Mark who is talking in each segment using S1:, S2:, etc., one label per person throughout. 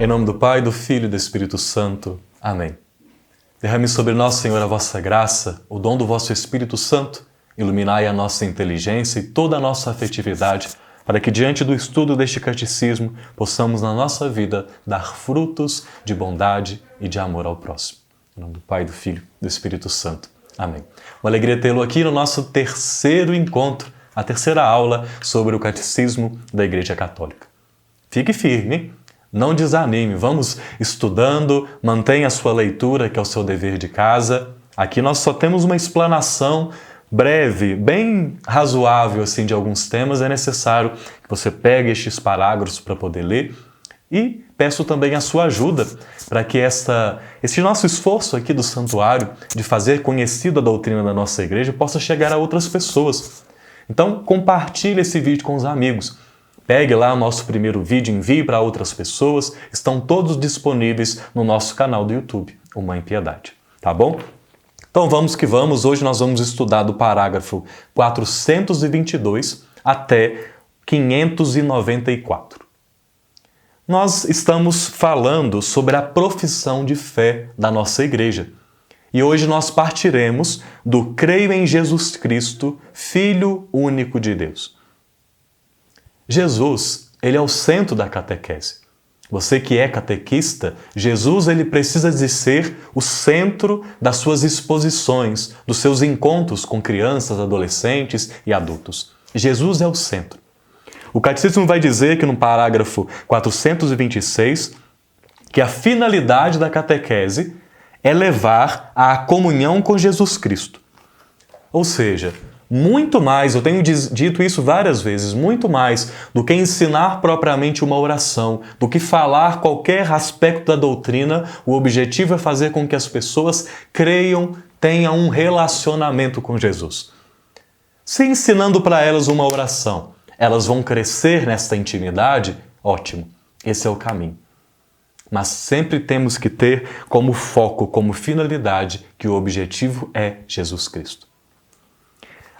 S1: Em nome do Pai, do Filho e do Espírito Santo. Amém. Derrame sobre nós, Senhor, a vossa graça, o dom do vosso Espírito Santo. Iluminai a nossa inteligência e toda a nossa afetividade, para que diante do estudo deste catecismo possamos na nossa vida dar frutos de bondade e de amor ao próximo. Em nome do Pai, do Filho e do Espírito Santo. Amém. Uma alegria tê-lo aqui no nosso terceiro encontro, a terceira aula sobre o Catecismo da Igreja Católica. Fique firme, não desanime, vamos estudando, mantenha a sua leitura, que é o seu dever de casa. Aqui nós só temos uma explanação breve, bem razoável assim, de alguns temas. É necessário que você pegue estes parágrafos para poder ler e peço também a sua ajuda para que este nosso esforço aqui do santuário de fazer conhecida a doutrina da nossa igreja possa chegar a outras pessoas. Então, compartilhe esse vídeo com os amigos. Pegue lá o nosso primeiro vídeo, envie para outras pessoas. Estão todos disponíveis no nosso canal do YouTube, o Mãe Piedade. Tá bom? Então vamos que vamos. Hoje nós vamos estudar do parágrafo 422 até 594. Nós estamos falando sobre a profissão de fé da nossa igreja. E hoje nós partiremos do creio em Jesus Cristo, Filho único de Deus. Jesus, ele é o centro da catequese. Você que é catequista, Jesus ele precisa de ser o centro das suas exposições, dos seus encontros com crianças, adolescentes e adultos. Jesus é o centro. O Catecismo vai dizer que no parágrafo 426 que a finalidade da catequese é levar à comunhão com Jesus Cristo. Ou seja, muito mais, eu tenho dito isso várias vezes, muito mais do que ensinar propriamente uma oração, do que falar qualquer aspecto da doutrina, o objetivo é fazer com que as pessoas creiam, tenham um relacionamento com Jesus. Se ensinando para elas uma oração, elas vão crescer nesta intimidade, ótimo, esse é o caminho. Mas sempre temos que ter como foco, como finalidade, que o objetivo é Jesus Cristo.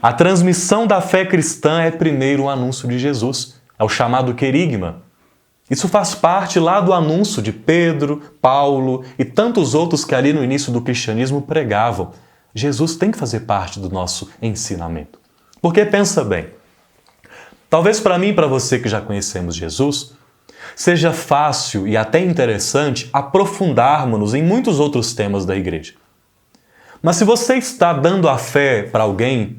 S1: A transmissão da fé cristã é primeiro o anúncio de Jesus, é o chamado querigma. Isso faz parte lá do anúncio de Pedro, Paulo e tantos outros que ali no início do cristianismo pregavam. Jesus tem que fazer parte do nosso ensinamento. Porque pensa bem, talvez para mim e para você que já conhecemos Jesus, seja fácil e até interessante aprofundarmos-nos em muitos outros temas da igreja. Mas se você está dando a fé para alguém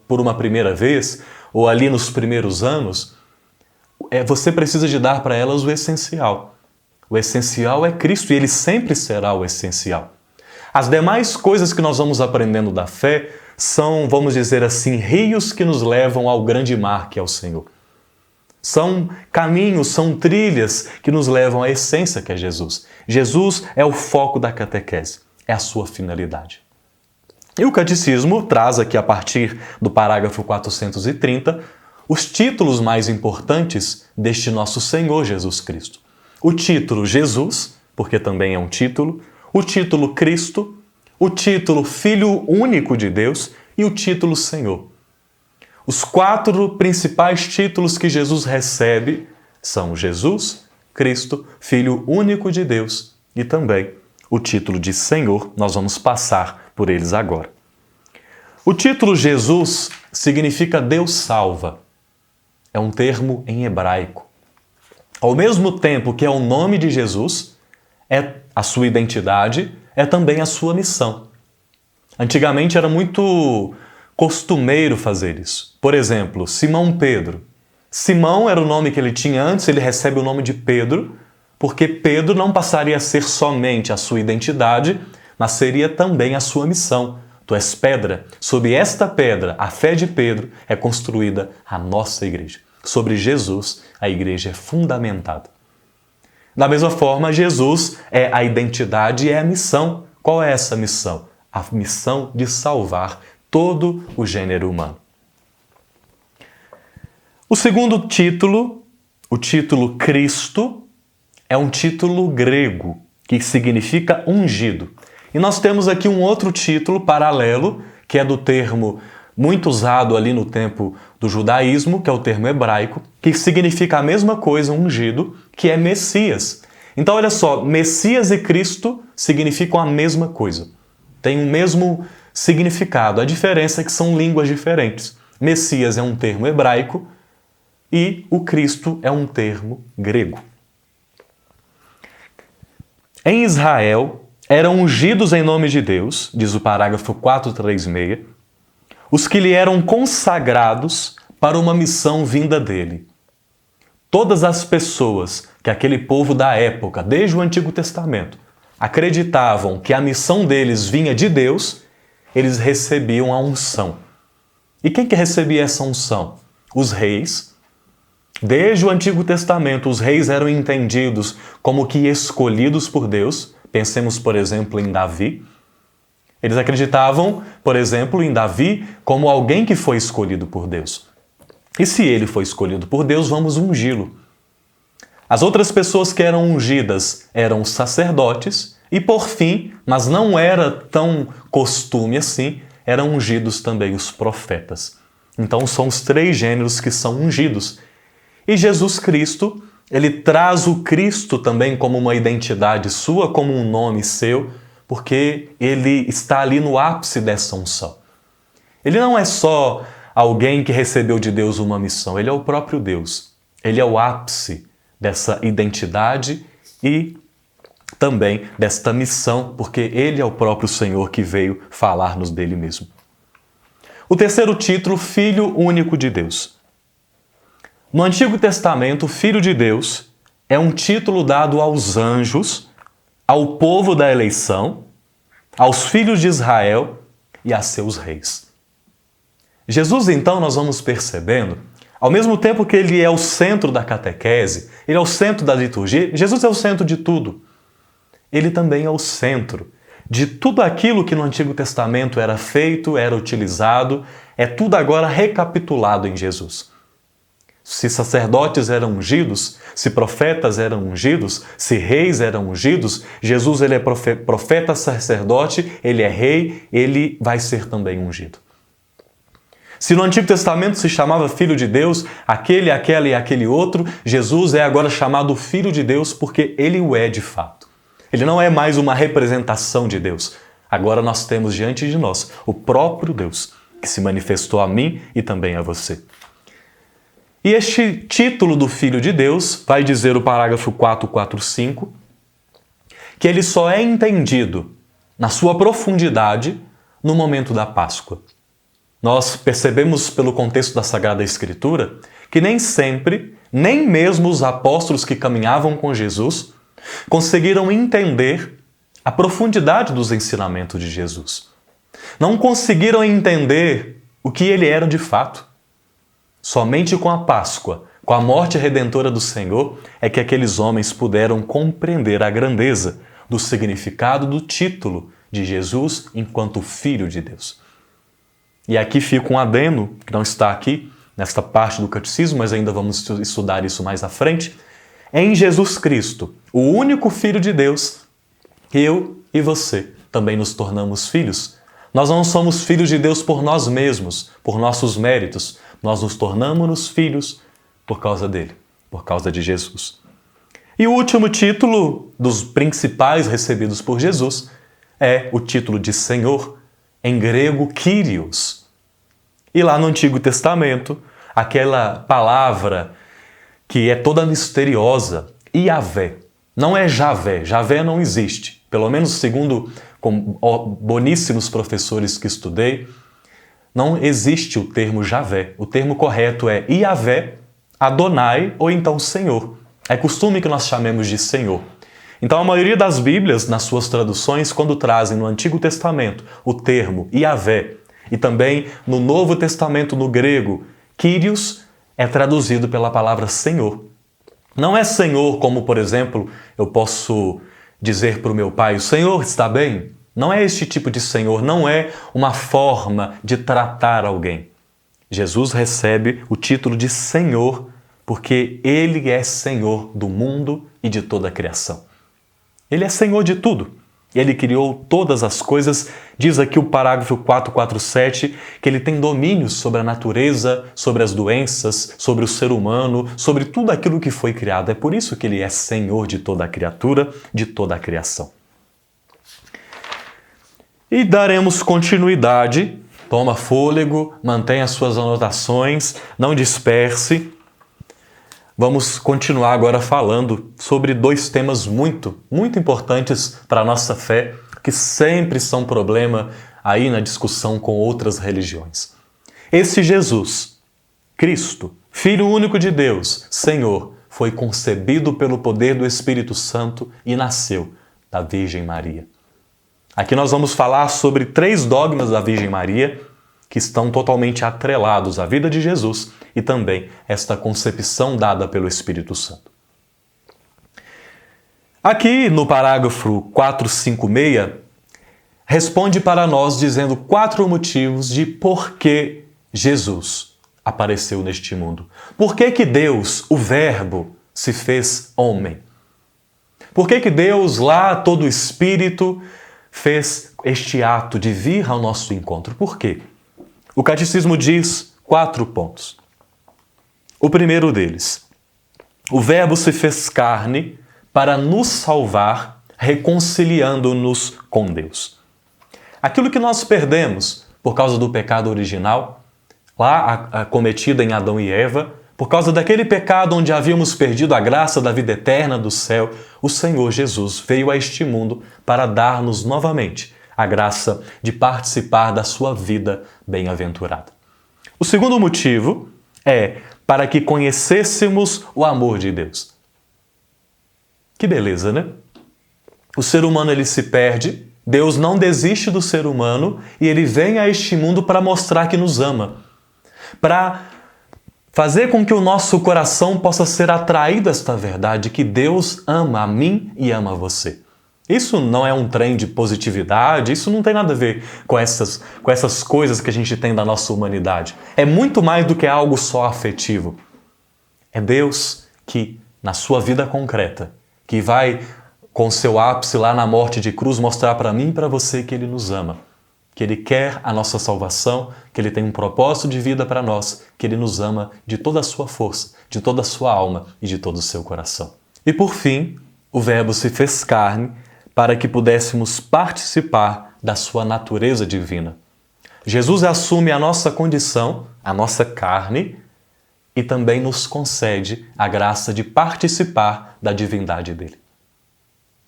S1: por uma primeira vez, ou ali nos primeiros anos, você precisa de dar para elas o essencial. O essencial é Cristo e Ele sempre será o essencial. As demais coisas que nós vamos aprendendo da fé são, vamos dizer assim, rios que nos levam ao grande mar que é o Senhor. São caminhos, são trilhas que nos levam à essência que é Jesus. Jesus é o foco da catequese, é a sua finalidade. E o Catecismo traz aqui, a partir do parágrafo 430, os títulos mais importantes deste nosso Senhor Jesus Cristo. O título Jesus, porque também é um título, o título Cristo, o título Filho único de Deus e o título Senhor. Os 4 principais títulos que Jesus recebe são Jesus, Cristo, Filho único de Deus e também o título de Senhor. Nós vamos passar por eles agora. O título Jesus significa Deus salva. É um termo em hebraico. Ao mesmo tempo que é o nome de Jesus, é a sua identidade, é também a sua missão. Antigamente era muito costumeiro fazer isso. Por exemplo, Simão Pedro. Simão era o nome que ele tinha antes, ele recebe o nome de Pedro, porque Pedro não passaria a ser somente a sua identidade, mas seria também a sua missão. Tu és pedra. Sob esta pedra, a fé de Pedro, é construída a nossa igreja. Sobre Jesus, a igreja é fundamentada. Da mesma forma, Jesus é a identidade e é a missão. Qual é essa missão? A missão de salvar todo o gênero humano. O segundo título, o título Cristo, é um título grego que significa ungido. E nós temos aqui um outro título paralelo, que é do termo muito usado ali no tempo do judaísmo, que é o termo hebraico, que significa a mesma coisa, ungido, que é Messias. Então, olha só, Messias e Cristo significam a mesma coisa. Tem o mesmo significado. A diferença é que são línguas diferentes. Messias é um termo hebraico e o Cristo é um termo grego. Em Israel, eram ungidos em nome de Deus, diz o parágrafo 436, os que lhe eram consagrados para uma missão vinda dele. Todas as pessoas que aquele povo da época, desde o Antigo Testamento, acreditavam que a missão deles vinha de Deus, eles recebiam a unção. E quem que recebia essa unção? Os reis. Desde o Antigo Testamento, os reis eram entendidos como que escolhidos por Deus. Pensemos, por exemplo, em Davi. Eles acreditavam, por exemplo, em Davi como alguém que foi escolhido por Deus. E se ele foi escolhido por Deus, vamos ungí-lo. As outras pessoas que eram ungidas eram os sacerdotes e, por fim, mas não era tão costume assim, eram ungidos também os profetas. Então são os três gêneros que são ungidos. E Jesus Cristo, ele traz o Cristo também como uma identidade sua, como um nome seu, porque ele está ali no ápice dessa unção. Ele não é só alguém que recebeu de Deus uma missão, ele é o próprio Deus. Ele é o ápice dessa identidade e também desta missão, porque ele é o próprio Senhor que veio falar-nos dele mesmo. O terceiro título, Filho Único de Deus. No Antigo Testamento, Filho de Deus é um título dado aos anjos, ao povo da eleição, aos filhos de Israel e a seus reis. Jesus, então, nós vamos percebendo, ao mesmo tempo que ele é o centro da catequese, ele é o centro da liturgia, Jesus é o centro de tudo. Ele também é o centro de tudo aquilo que no Antigo Testamento era feito, era utilizado, é tudo agora recapitulado em Jesus. Se sacerdotes eram ungidos, se profetas eram ungidos, se reis eram ungidos, Jesus ele é profeta, sacerdote, ele é rei, ele vai ser também ungido. Se no Antigo Testamento se chamava Filho de Deus, aquele, aquela e aquele outro, Jesus é agora chamado Filho de Deus porque ele o é de fato. Ele não é mais uma representação de Deus. Agora nós temos diante de nós o próprio Deus, que se manifestou a mim e também a você. E este título do Filho de Deus vai dizer o parágrafo 445 que ele só é entendido na sua profundidade no momento da Páscoa. Nós percebemos pelo contexto da Sagrada Escritura que nem sempre, nem mesmo os apóstolos que caminhavam com Jesus, conseguiram entender a profundidade dos ensinamentos de Jesus. Não conseguiram entender o que ele era de fato. Somente com a Páscoa, com a morte redentora do Senhor, é que aqueles homens puderam compreender a grandeza do significado do título de Jesus enquanto Filho de Deus. E aqui fica um adendo, que não está aqui, nesta parte do catecismo, mas ainda vamos estudar isso mais à frente. Em Jesus Cristo, o único Filho de Deus, eu e você também nos tornamos filhos. Nós não somos filhos de Deus por nós mesmos, por nossos méritos. Nós nos tornamos filhos por causa dele, por causa de Jesus. E o último título dos principais recebidos por Jesus é o título de Senhor, em grego, Kyrios. E lá no Antigo Testamento, aquela palavra que é toda misteriosa, Yahvé. Não é Javé, Javé não existe. Pelo menos segundo boníssimos professores que estudei, não existe o termo Javé. O termo correto é Yahvé, Adonai ou então Senhor. É costume que nós chamemos de Senhor. Então a maioria das Bíblias, nas suas traduções, quando trazem no Antigo Testamento o termo Yahvé e também no Novo Testamento no grego, Kyrios, é traduzido pela palavra Senhor. Não é Senhor como, por exemplo, eu posso dizer para o meu pai, o Senhor está bem? Não é este tipo de Senhor, não é uma forma de tratar alguém. Jesus recebe o título de Senhor porque Ele é Senhor do mundo e de toda a criação. Ele é Senhor de tudo. Ele criou todas as coisas. Diz aqui o parágrafo 447 que ele tem domínio sobre a natureza, sobre as doenças, sobre o ser humano, sobre tudo aquilo que foi criado. É por isso que ele é Senhor de toda a criatura, de toda a criação. E daremos continuidade. Toma fôlego, mantenha as suas anotações, não disperse. Vamos continuar agora falando sobre dois temas muito importantes para a nossa fé, que sempre são problema aí na discussão com outras religiões. Esse Jesus, Cristo, Filho único de Deus, Senhor, foi concebido pelo poder do Espírito Santo e nasceu da Virgem Maria. Aqui nós vamos falar sobre 3 dogmas da Virgem Maria que estão totalmente atrelados à vida de Jesus e também esta concepção dada pelo Espírito Santo. Aqui no parágrafo 456, responde para nós dizendo 4 motivos de por que Jesus apareceu neste mundo. Por que Deus, o Verbo, se fez homem? Por que Deus, lá todo Espírito, fez este ato de vir ao nosso encontro? Por quê? O Catecismo diz 4 pontos. O primeiro deles: o Verbo se fez carne para nos salvar, reconciliando-nos com Deus. Aquilo que nós perdemos por causa do pecado original, lá cometido em Adão e Eva, por causa daquele pecado onde havíamos perdido a graça da vida eterna do céu, o Senhor Jesus veio a este mundo para dar-nos novamente a graça de participar da sua vida bem-aventurada. O segundo motivo é para que conhecêssemos o amor de Deus. Que beleza, né? O ser humano ele se perde, Deus não desiste do ser humano e ele vem a este mundo para mostrar que nos ama, para fazer com que o nosso coração possa ser atraído a esta verdade, que Deus ama a mim e ama a você. Isso não é um trem de positividade, isso não tem nada a ver com essas coisas que a gente tem da nossa humanidade. É muito mais do que algo só afetivo. É Deus que, na sua vida concreta, que vai com seu ápice lá na morte de cruz mostrar para mim e para você que Ele nos ama, que Ele quer a nossa salvação, que Ele tem um propósito de vida para nós, que Ele nos ama de toda a sua força, de toda a sua alma e de todo o seu coração. E por fim, o Verbo se fez carne para que pudéssemos participar da sua natureza divina. Jesus assume a nossa condição, a nossa carne, e também nos concede a graça de participar da divindade dele.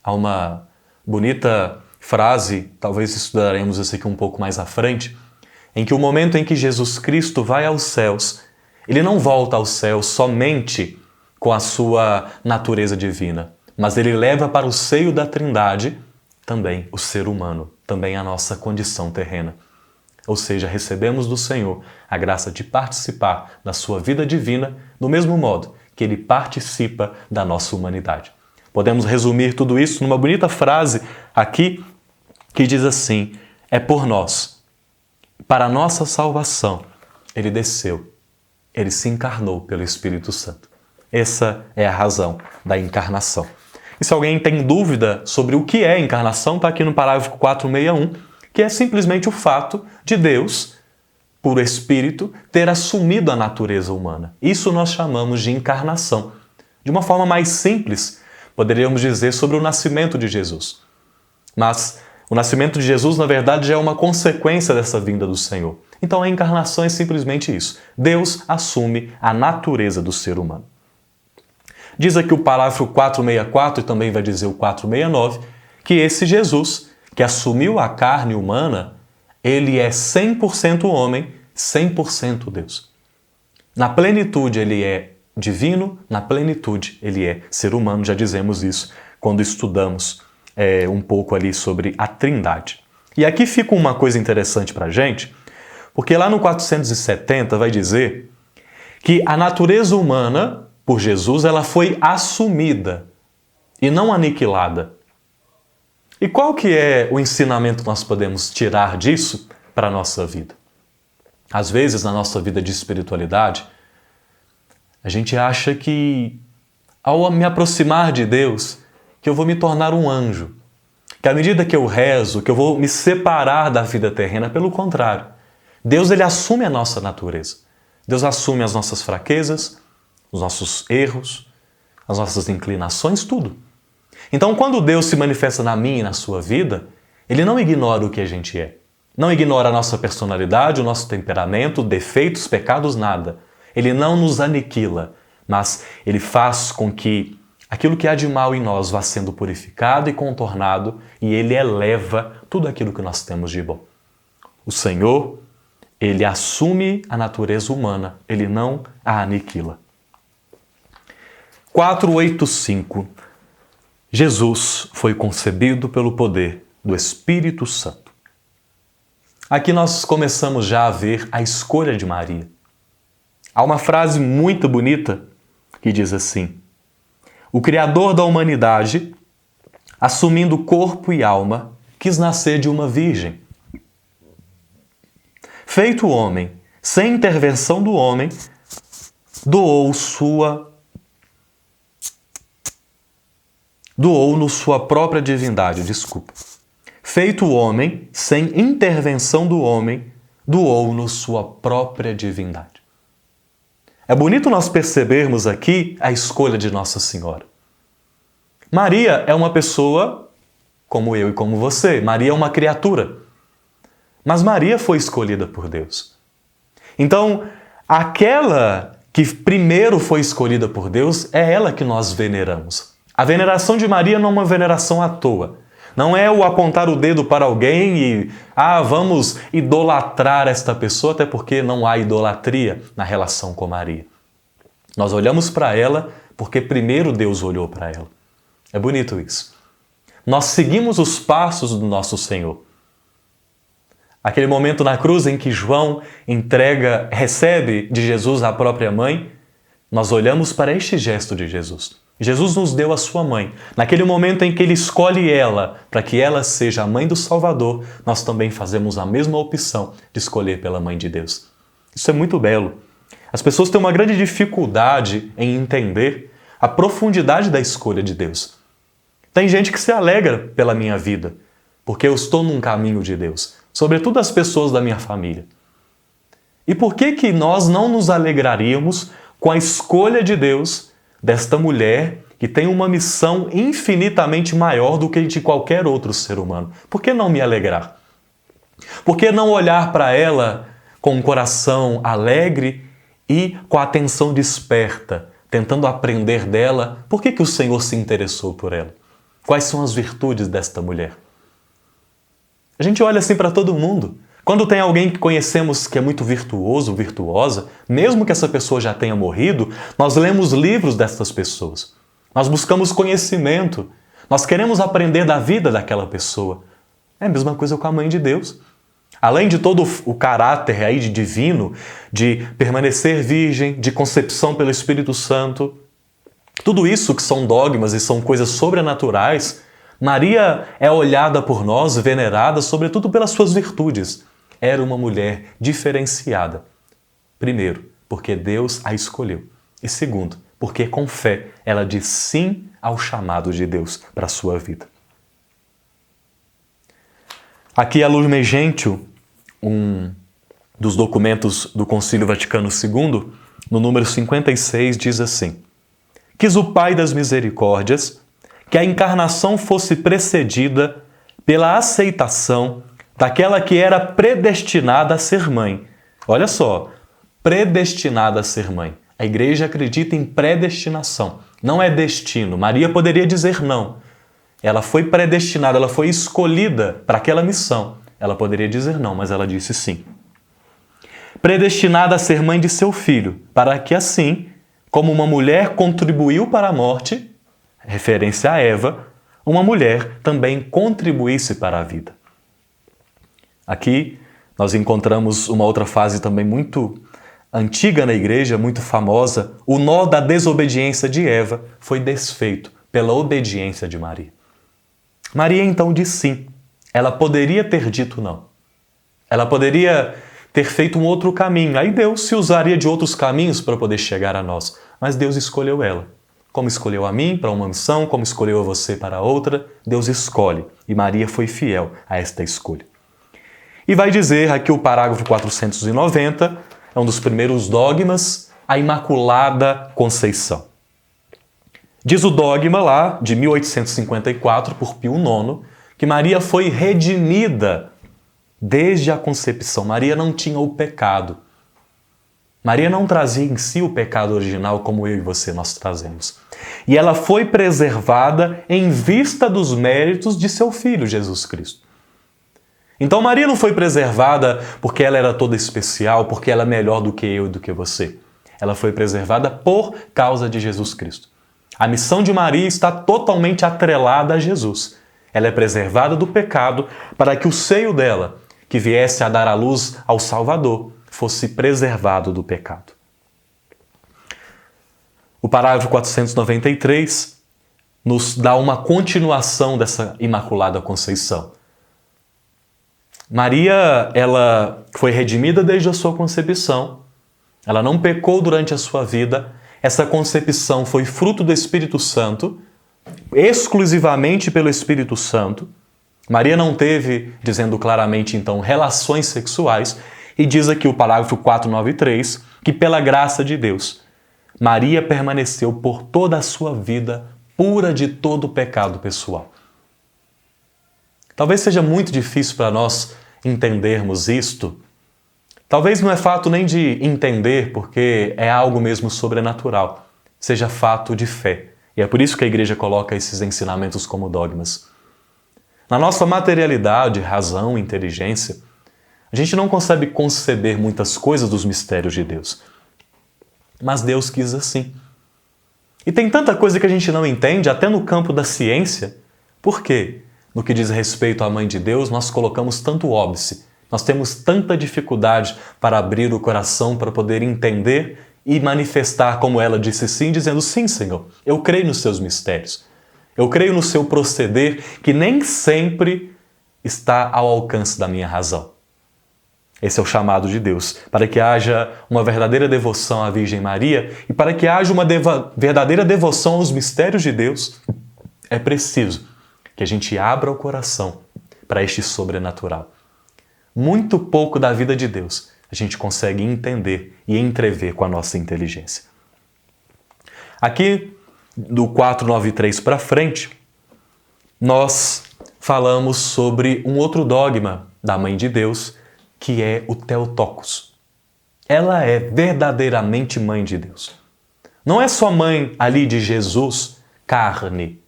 S1: Há uma bonita frase, talvez estudaremos isso aqui um pouco mais à frente, em que o momento em que Jesus Cristo vai aos céus, ele não volta aos céus somente com a sua natureza divina, mas ele leva para o seio da Trindade também o ser humano, também a nossa condição terrena. Ou seja, recebemos do Senhor a graça de participar da sua vida divina do mesmo modo que ele participa da nossa humanidade. Podemos resumir tudo isso numa bonita frase aqui que diz assim: é por nós, para a nossa salvação, ele desceu, ele se encarnou pelo Espírito Santo. Essa é a razão da encarnação. E se alguém tem dúvida sobre o que é encarnação, está aqui no parágrafo 461, que é simplesmente o fato de Deus, por Espírito, ter assumido a natureza humana. Isso nós chamamos de encarnação. De uma forma mais simples, poderíamos dizer sobre o nascimento de Jesus. Mas o nascimento de Jesus, na verdade, já é uma consequência dessa vinda do Senhor. Então a encarnação é simplesmente isso. Deus assume a natureza do ser humano. Diz aqui o parágrafo 464 e também vai dizer o 469, que esse Jesus, que assumiu a carne humana, ele é 100% homem, 100% Deus. Na plenitude ele é divino, na plenitude ele é ser humano, já dizemos isso quando estudamos um pouco ali sobre a Trindade. E aqui fica uma coisa interessante para a gente, porque lá no 470 vai dizer que a natureza humana, por Jesus, ela foi assumida e não aniquilada. E qual que é o ensinamento que nós podemos tirar disso para a nossa vida? Às vezes, na nossa vida de espiritualidade, a gente acha que, ao me aproximar de Deus, que eu vou me tornar um anjo, que à medida que eu rezo, que eu vou me separar da vida terrena, pelo contrário, Deus ele assume a nossa natureza. Deus assume as nossas fraquezas, os nossos erros, as nossas inclinações, tudo. Então, quando Deus se manifesta na minha e na sua vida, Ele não ignora o que a gente é. Não ignora a nossa personalidade, o nosso temperamento, defeitos, pecados, nada. Ele não nos aniquila, mas Ele faz com que aquilo que há de mal em nós vá sendo purificado e contornado, e Ele eleva tudo aquilo que nós temos de bom. O Senhor, Ele assume a natureza humana, Ele não a aniquila. 485. Jesus foi concebido pelo poder do Espírito Santo. Aqui nós começamos já a ver a escolha de Maria. Há uma frase muito bonita que diz assim: o Criador da humanidade, assumindo corpo e alma, quis nascer de uma virgem. Feito homem, sem intervenção do homem, doou-nos sua própria divindade, Feito homem, sem intervenção do homem, doou-nos sua própria divindade. É bonito nós percebermos aqui a escolha de Nossa Senhora. Maria é uma pessoa como eu e como você. Maria é uma criatura. Mas Maria foi escolhida por Deus. Então, aquela que primeiro foi escolhida por Deus é ela que nós veneramos. A veneração de Maria não é uma veneração à toa. Não é o apontar o dedo para alguém e, vamos idolatrar esta pessoa, até porque não há idolatria na relação com Maria. Nós olhamos para ela porque primeiro Deus olhou para ela. É bonito isso. Nós seguimos os passos do nosso Senhor. Aquele momento na cruz em que João recebe de Jesus a própria mãe, nós olhamos para este gesto de Jesus. Jesus nos deu a sua mãe. Naquele momento em que Ele escolhe ela para que ela seja a mãe do Salvador, nós também fazemos a mesma opção de escolher pela mãe de Deus. Isso é muito belo. As pessoas têm uma grande dificuldade em entender a profundidade da escolha de Deus. Tem gente que se alegra pela minha vida, porque eu estou num caminho de Deus, sobretudo as pessoas da minha família. E por que nós não nos alegraríamos com a escolha de Deus desta mulher que tem uma missão infinitamente maior do que de qualquer outro ser humano? Por que não me alegrar? Por que não olhar para ela com um coração alegre e com a atenção desperta, tentando aprender dela por que o Senhor se interessou por ela? Quais são as virtudes desta mulher? A gente olha assim para todo mundo. Quando tem alguém que conhecemos que é muito virtuoso, virtuosa, mesmo que essa pessoa já tenha morrido, nós lemos livros dessas pessoas. Nós buscamos conhecimento. Nós queremos aprender da vida daquela pessoa. É a mesma coisa com a Mãe de Deus. Além de todo o caráter aí de divino, de permanecer virgem, de concepção pelo Espírito Santo, tudo isso que são dogmas e são coisas sobrenaturais, Maria é olhada por nós, venerada, sobretudo pelas suas virtudes. Era uma mulher diferenciada. Primeiro, porque Deus a escolheu. E segundo, porque com fé ela diz sim ao chamado de Deus para a sua vida. Aqui a Lumen Gentium, um dos documentos do Concílio Vaticano II, no número 56, diz assim: quis o Pai das Misericórdias que a encarnação fosse precedida pela aceitação daquela que era predestinada a ser mãe. Olha só, predestinada a ser mãe. A Igreja acredita em predestinação, não é destino. Maria poderia dizer não. Ela foi predestinada, ela foi escolhida para aquela missão. Ela poderia dizer não, mas ela disse sim. Predestinada a ser mãe de seu filho, para que assim, como uma mulher contribuiu para a morte, referência a Eva, uma mulher também contribuísse para a vida. Aqui nós encontramos uma outra fase também muito antiga na Igreja, muito famosa. O nó da desobediência de Eva foi desfeito pela obediência de Maria. Maria então disse sim. Ela poderia ter dito não. Ela poderia ter feito um outro caminho. Aí Deus se usaria de outros caminhos para poder chegar a nós. Mas Deus escolheu ela. Como escolheu a mim para uma missão, como escolheu a você para outra, Deus escolhe. E Maria foi fiel a esta escolha. E vai dizer aqui o parágrafo 490, é um dos primeiros dogmas, a Imaculada Conceição. Diz o dogma lá, de 1854, por Pio IX, que Maria foi redimida desde a concepção. Maria não tinha o pecado. Maria não trazia em si o pecado original como eu e você nós trazemos. E ela foi preservada em vista dos méritos de seu Filho, Jesus Cristo. Então Maria não foi preservada porque ela era toda especial, porque ela é melhor do que eu e do que você. Ela foi preservada por causa de Jesus Cristo. A missão de Maria está totalmente atrelada a Jesus. Ela é preservada do pecado para que o seio dela, que viesse a dar à luz ao Salvador, fosse preservado do pecado. O parágrafo 493 nos dá uma continuação dessa Imaculada Conceição. Maria, ela foi redimida desde a sua concepção. Ela não pecou durante a sua vida. Essa concepção foi fruto do Espírito Santo, exclusivamente pelo Espírito Santo. Maria não teve, dizendo claramente então, relações sexuais. E diz aqui o parágrafo 493 que pela graça de Deus, Maria permaneceu por toda a sua vida pura de todo o pecado pessoal. Talvez seja muito difícil para nós entendermos isto. Talvez não é fato nem de entender, porque é algo mesmo sobrenatural. Seja fato de fé. E é por isso que a Igreja coloca esses ensinamentos como dogmas. Na nossa materialidade, razão, inteligência, a gente não consegue conceber muitas coisas dos mistérios de Deus. Mas Deus quis assim. E tem tanta coisa que a gente não entende, até no campo da ciência. Por quê? No que diz respeito à Mãe de Deus, nós colocamos tanto óbice. Nós temos tanta dificuldade para abrir o coração, para poder entender e manifestar como ela disse sim, dizendo sim, Senhor, eu creio nos seus mistérios. Eu creio no seu proceder, que nem sempre está ao alcance da minha razão. Esse é o chamado de Deus, para que haja uma verdadeira devoção à Virgem Maria e para que haja uma verdadeira devoção aos mistérios de Deus, é preciso que a gente abra o coração para este sobrenatural. Muito pouco da vida de Deus a gente consegue entender e entrever com a nossa inteligência. Aqui, do 493 para frente, nós falamos sobre um outro dogma da Mãe de Deus, que é o Theotokos. Ela é verdadeiramente Mãe de Deus. Não é só mãe ali de Jesus, carne.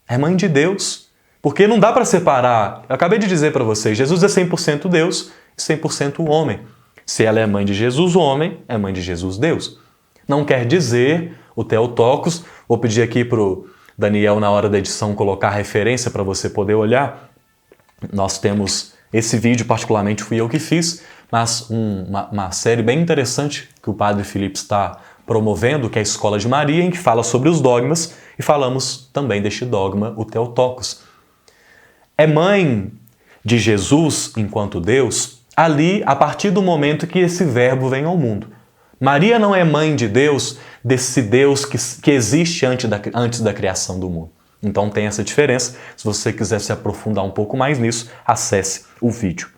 S1: É Mãe de Deus, porque não dá para separar. Eu acabei de dizer para vocês, Jesus é 100% Deus e 100% homem. Se ela é mãe de Jesus, homem, é mãe de Jesus, Deus. Não quer dizer, o Theotokos, vou pedir aqui para o Daniel, na hora da edição, colocar a referência para você poder olhar. Nós temos esse vídeo, particularmente fui eu que fiz, mas uma série bem interessante que o Padre Felipe está promovendo, que é a Escola de Maria, em que fala sobre os dogmas, e falamos também deste dogma, o Theotokos. É mãe de Jesus enquanto Deus, ali, a partir do momento que esse verbo vem ao mundo. Maria não é mãe de Deus, desse Deus que existe antes da criação do mundo. Então tem essa diferença. Se você quiser se aprofundar um pouco mais nisso, acesse o vídeo.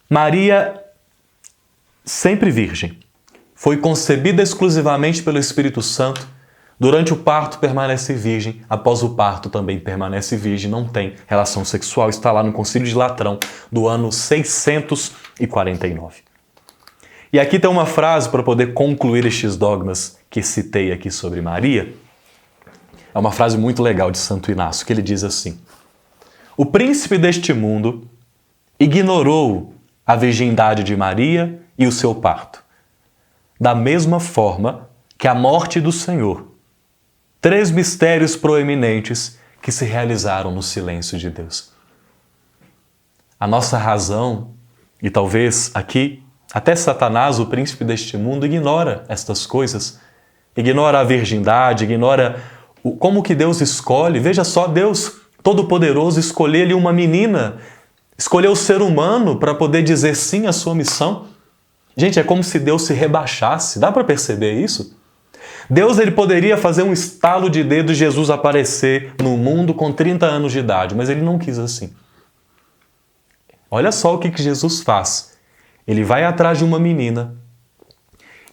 S1: Maria, sempre virgem, foi concebida exclusivamente pelo Espírito Santo. Durante o parto permanece virgem, após o parto também permanece virgem, não tem relação sexual. Está lá no Concílio de Latrão, do ano 649. E aqui tem uma frase para poder concluir estes dogmas que citei aqui sobre Maria. É uma frase muito legal de Santo Inácio, que ele diz assim: o príncipe deste mundo ignorou a virgindade de Maria e o seu parto, da mesma forma que a morte do Senhor. 3 mistérios proeminentes que se realizaram no silêncio de Deus. A nossa razão, e talvez aqui até Satanás, o príncipe deste mundo, ignora estas coisas, ignora a virgindade, ignora como que Deus escolhe. Veja só, Deus Todo-Poderoso escolheu uma menina, escolheu o ser humano para poder dizer sim à sua missão. Gente, é como se Deus se rebaixasse. Dá para perceber isso? Deus ele poderia fazer um estalo de dedo e Jesus aparecer no mundo com 30 anos de idade, mas ele não quis assim. Olha só o que Jesus faz. Ele vai atrás de uma menina,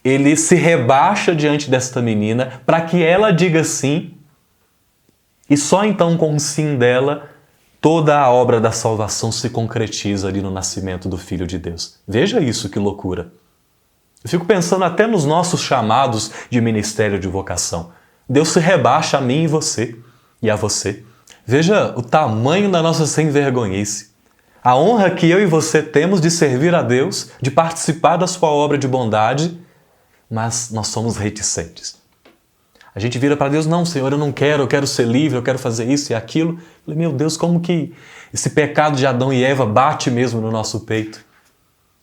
S1: ele se rebaixa diante desta menina para que ela diga sim, e só então com o sim dela, toda a obra da salvação se concretiza ali no nascimento do Filho de Deus. Veja isso, que loucura. Eu fico pensando até nos nossos chamados de ministério de vocação. Deus se rebaixa a mim e você, e a você. Veja o tamanho da nossa sem-vergonhice. A honra que eu e você temos de servir a Deus, de participar da sua obra de bondade, mas nós somos reticentes. A gente vira para Deus, não, Senhor, eu quero ser livre, eu quero fazer isso e aquilo. Eu falei, meu Deus, como que esse pecado de Adão e Eva bate mesmo no nosso peito?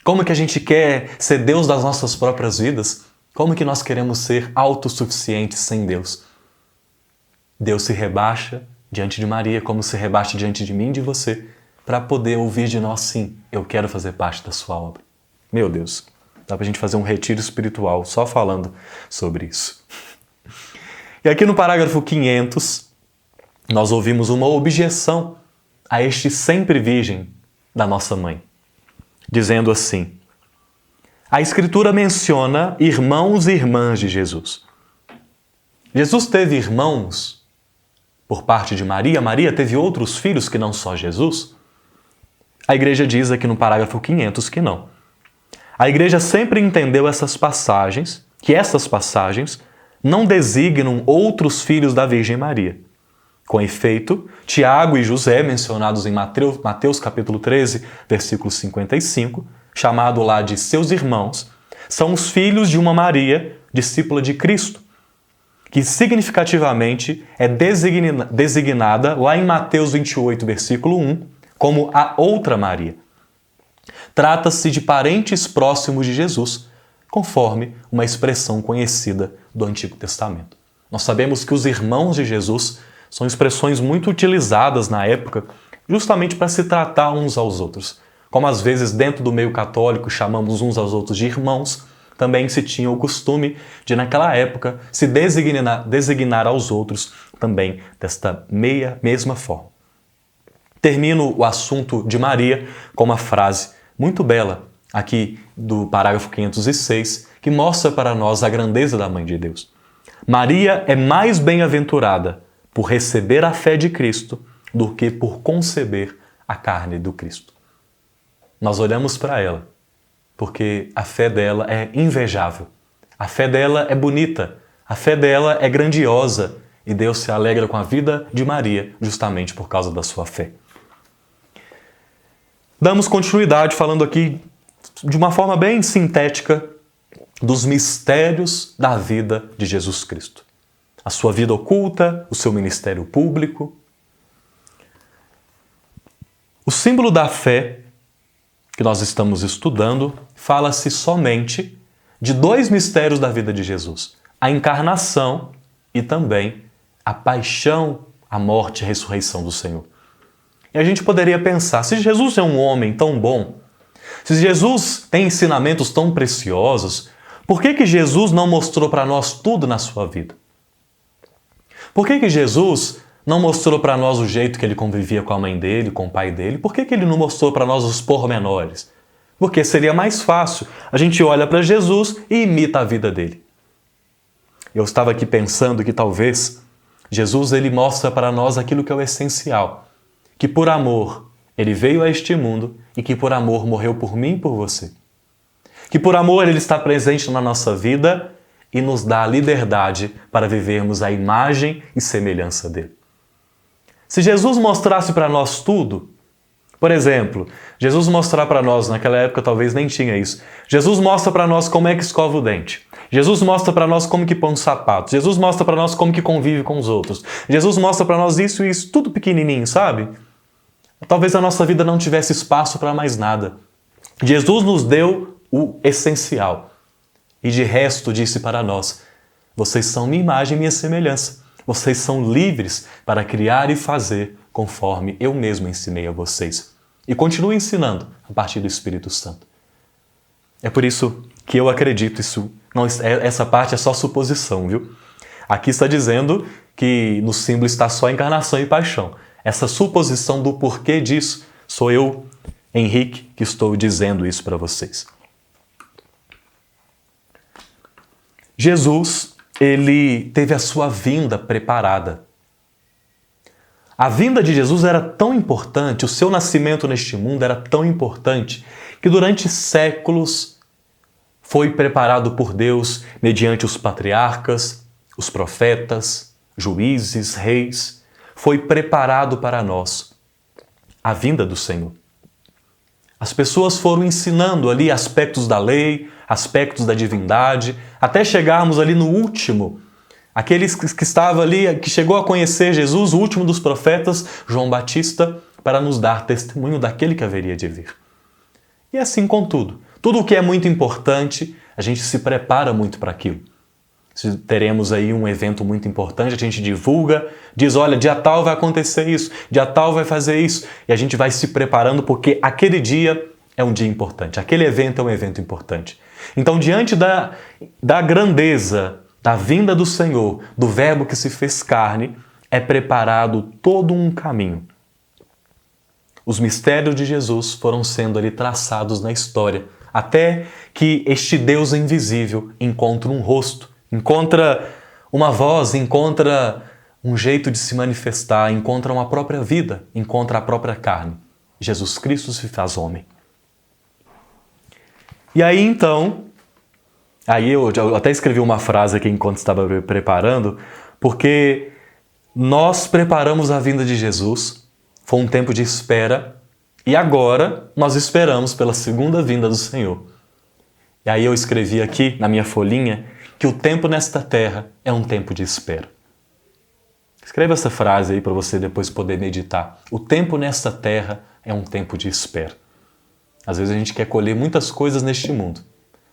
S1: Como que a gente quer ser Deus das nossas próprias vidas? Como que nós queremos ser autossuficientes sem Deus? Deus se rebaixa diante de Maria, como se rebaixa diante de mim e de você, para poder ouvir de nós, sim, eu quero fazer parte da sua obra. Meu Deus, dá pra gente fazer um retiro espiritual só falando sobre isso. E aqui no parágrafo 500, nós ouvimos uma objeção a este sempre virgem da nossa mãe, dizendo assim: a Escritura menciona irmãos e irmãs de Jesus. Jesus teve irmãos por parte de Maria? Maria teve outros filhos que não só Jesus? A igreja diz aqui no parágrafo 500 que não. A igreja sempre entendeu que essas passagens não designam outros filhos da Virgem Maria. Com efeito, Tiago e José, mencionados em Mateus capítulo 13, versículo 55, chamado lá de seus irmãos, são os filhos de uma Maria, discípula de Cristo, que significativamente é designada lá em Mateus 28, versículo 1, como a outra Maria. Trata-se de parentes próximos de Jesus, conforme uma expressão conhecida do Antigo Testamento. Nós sabemos que os irmãos de Jesus são expressões muito utilizadas na época justamente para se tratar uns aos outros. Como às vezes dentro do meio católico chamamos uns aos outros de irmãos, também se tinha o costume de naquela época se designar aos outros também desta mesma forma. Termino o assunto de Maria com uma frase muito bela aqui do parágrafo 506, que mostra para nós a grandeza da Mãe de Deus. Maria é mais bem-aventurada por receber a fé de Cristo do que por conceber a carne do Cristo. Nós olhamos para ela porque a fé dela é invejável, a fé dela é bonita, a fé dela é grandiosa e Deus se alegra com a vida de Maria justamente por causa da sua fé. Damos continuidade falando aqui de uma forma bem sintética dos mistérios da vida de Jesus Cristo. A sua vida oculta, o seu ministério público. O símbolo da fé que nós estamos estudando fala-se somente de dois mistérios da vida de Jesus: a encarnação e também a paixão, a morte e a ressurreição do Senhor. E a gente poderia pensar, se Jesus é um homem tão bom, se Jesus tem ensinamentos tão preciosos, por que Jesus não mostrou para nós tudo na sua vida? Por que Jesus não mostrou para nós o jeito que ele convivia com a mãe dele, com o pai dele? Por que ele não mostrou para nós os pormenores? Porque seria mais fácil. A gente olha para Jesus e imita a vida dele. Eu estava aqui pensando que talvez Jesus ele mostra para nós aquilo que é o essencial. Que por amor ele veio a este mundo e que por amor morreu por mim e por você. Que por amor ele está presente na nossa vida e nos dá a liberdade para vivermos a imagem e semelhança dele. Se Jesus mostrasse para nós tudo, por exemplo, Jesus mostrar para nós, naquela época talvez nem tinha isso, Jesus mostra para nós como é que escova o dente, Jesus mostra para nós como que põe os sapatos, Jesus mostra para nós como que convive com os outros, Jesus mostra para nós isso e isso, tudo pequenininho, sabe? Talvez a nossa vida não tivesse espaço para mais nada. Jesus nos deu o essencial. E de resto disse para nós: vocês são minha imagem e minha semelhança. Vocês são livres para criar e fazer conforme eu mesmo ensinei a vocês. E continuo ensinando a partir do Espírito Santo. É por isso que eu acredito, isso Não, essa parte é só suposição, viu? Aqui está dizendo que no símbolo está só encarnação e paixão. Essa suposição do porquê disso, sou eu, Henrique, que estou dizendo isso para vocês. Jesus, ele teve a sua vinda preparada. A vinda de Jesus era tão importante, o seu nascimento neste mundo era tão importante, que durante séculos foi preparado por Deus mediante os patriarcas, os profetas, juízes, reis. Foi preparado para nós a vinda do Senhor. As pessoas foram ensinando ali aspectos da lei, aspectos da divindade, até chegarmos ali no último. Aqueles que estava ali, que chegou a conhecer Jesus, o último dos profetas, João Batista, para nos dar testemunho daquele que haveria de vir. E assim com tudo. Tudo o que é muito importante, a gente se prepara muito para aquilo. Se teremos aí um evento muito importante, a gente divulga, diz, olha, dia tal vai acontecer isso, dia tal vai fazer isso, e a gente vai se preparando porque aquele dia é um dia importante, aquele evento é um evento importante. Então, diante da grandeza, da vinda do Senhor, do Verbo que se fez carne, é preparado todo um caminho. Os mistérios de Jesus foram sendo ali traçados na história, até que este Deus invisível encontra um rosto, encontra uma voz, encontra um jeito de se manifestar, encontra uma própria vida, encontra a própria carne. Jesus Cristo se faz homem. E aí então, eu até escrevi uma frase aqui enquanto estava preparando, porque nós preparamos a vinda de Jesus, foi um tempo de espera, e agora nós esperamos pela segunda vinda do Senhor. E aí eu escrevi aqui na minha folhinha que o tempo nesta terra é um tempo de espera. Escreva essa frase aí para você depois poder meditar. O tempo nesta terra é um tempo de espera. Às vezes a gente quer colher muitas coisas neste mundo.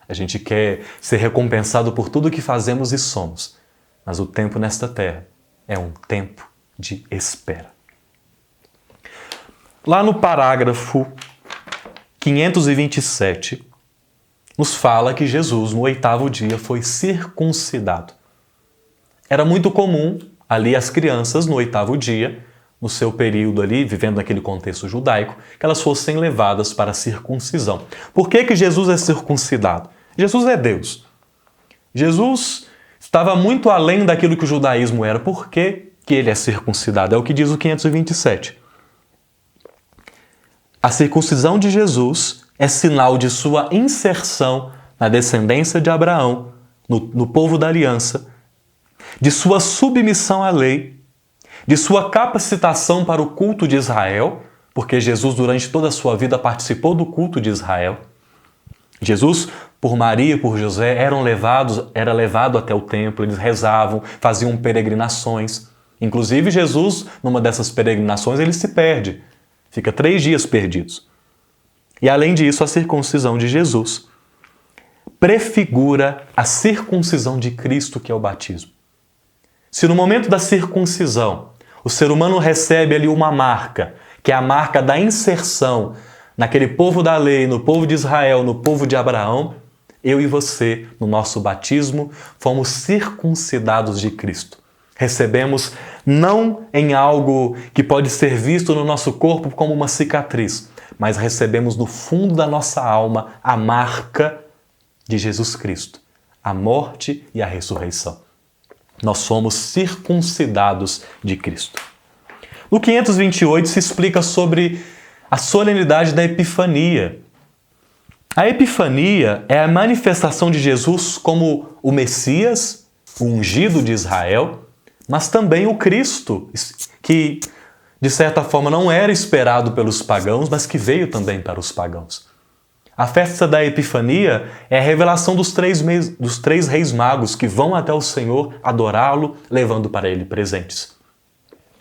S1: A gente quer ser recompensado por tudo que fazemos e somos. Mas o tempo nesta terra é um tempo de espera. Lá no parágrafo 527, nos fala que Jesus, no 8º dia, foi circuncidado. Era muito comum, ali, as crianças, no 8º dia, no seu período ali, vivendo naquele contexto judaico, que elas fossem levadas para a circuncisão. Por que Jesus é circuncidado? Jesus é Deus. Jesus estava muito além daquilo que o judaísmo era. Por que ele é circuncidado? É o que diz o 527. A circuncisão de Jesus é sinal de sua inserção na descendência de Abraão, no povo da aliança, de sua submissão à lei, de sua capacitação para o culto de Israel, porque Jesus durante toda a sua vida participou do culto de Israel. Jesus, por Maria e por José, era levado até o templo, eles rezavam, faziam peregrinações. Inclusive Jesus, numa dessas peregrinações, ele se perde, fica 3 dias perdidos. E além disso, a circuncisão de Jesus prefigura a circuncisão de Cristo, que é o batismo. Se no momento da circuncisão o ser humano recebe ali uma marca, que é a marca da inserção naquele povo da lei, no povo de Israel, no povo de Abraão, eu e você, no nosso batismo, fomos circuncidados de Cristo. Recebemos não em algo que pode ser visto no nosso corpo como uma cicatriz, mas recebemos no fundo da nossa alma a marca de Jesus Cristo, a morte e a ressurreição. Nós somos circuncidados de Cristo. No 528 se explica sobre a solenidade da Epifania. A Epifania é a manifestação de Jesus como o Messias, o ungido de Israel, mas também o Cristo, que de certa forma não era esperado pelos pagãos, mas que veio também para os pagãos. A festa da Epifania é a revelação dos três reis magos que vão até o Senhor adorá-lo, levando para ele presentes.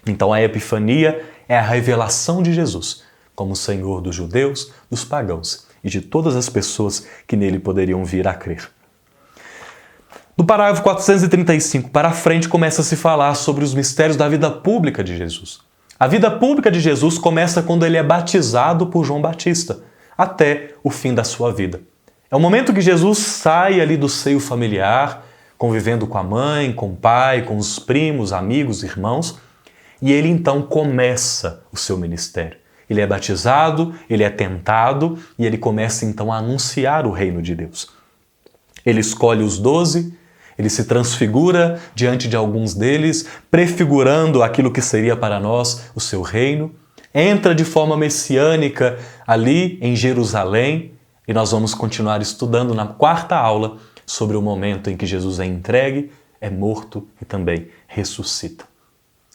S1: Então a Epifania é a revelação de Jesus como Senhor dos judeus, dos pagãos e de todas as pessoas que nele poderiam vir a crer. Do parágrafo 435 para frente começa a se falar sobre os mistérios da vida pública de Jesus. A vida pública de Jesus começa quando ele é batizado por João Batista, até o fim da sua vida. É o momento que Jesus sai ali do seio familiar, convivendo com a mãe, com o pai, com os primos, amigos, irmãos, e ele então começa o seu ministério. Ele é batizado, ele é tentado e ele começa então a anunciar o reino de Deus. Ele escolhe os 12, ele se transfigura diante de alguns deles, prefigurando aquilo que seria para nós o seu reino. Entra de forma messiânica ali em Jerusalém e nós vamos continuar estudando na 4ª aula sobre o momento em que Jesus é entregue, é morto e também ressuscita.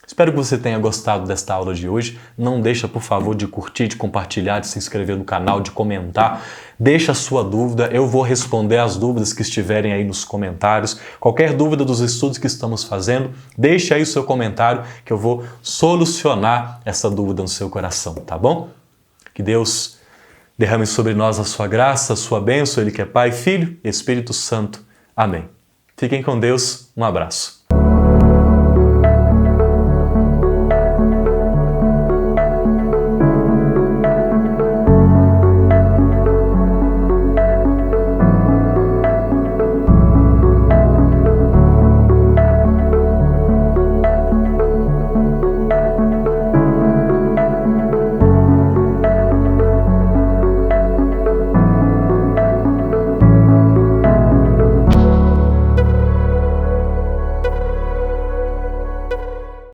S1: Espero que você tenha gostado desta aula de hoje. Não deixa, por favor, de curtir, de compartilhar, de se inscrever no canal, de comentar. Deixa a sua dúvida, eu vou responder as dúvidas que estiverem aí nos comentários. Qualquer dúvida dos estudos que estamos fazendo, deixe aí o seu comentário que eu vou solucionar essa dúvida no seu coração, tá bom? Que Deus derrame sobre nós a sua graça, a sua bênção, Ele que é Pai, Filho e Espírito Santo. Amém. Fiquem com Deus, um abraço.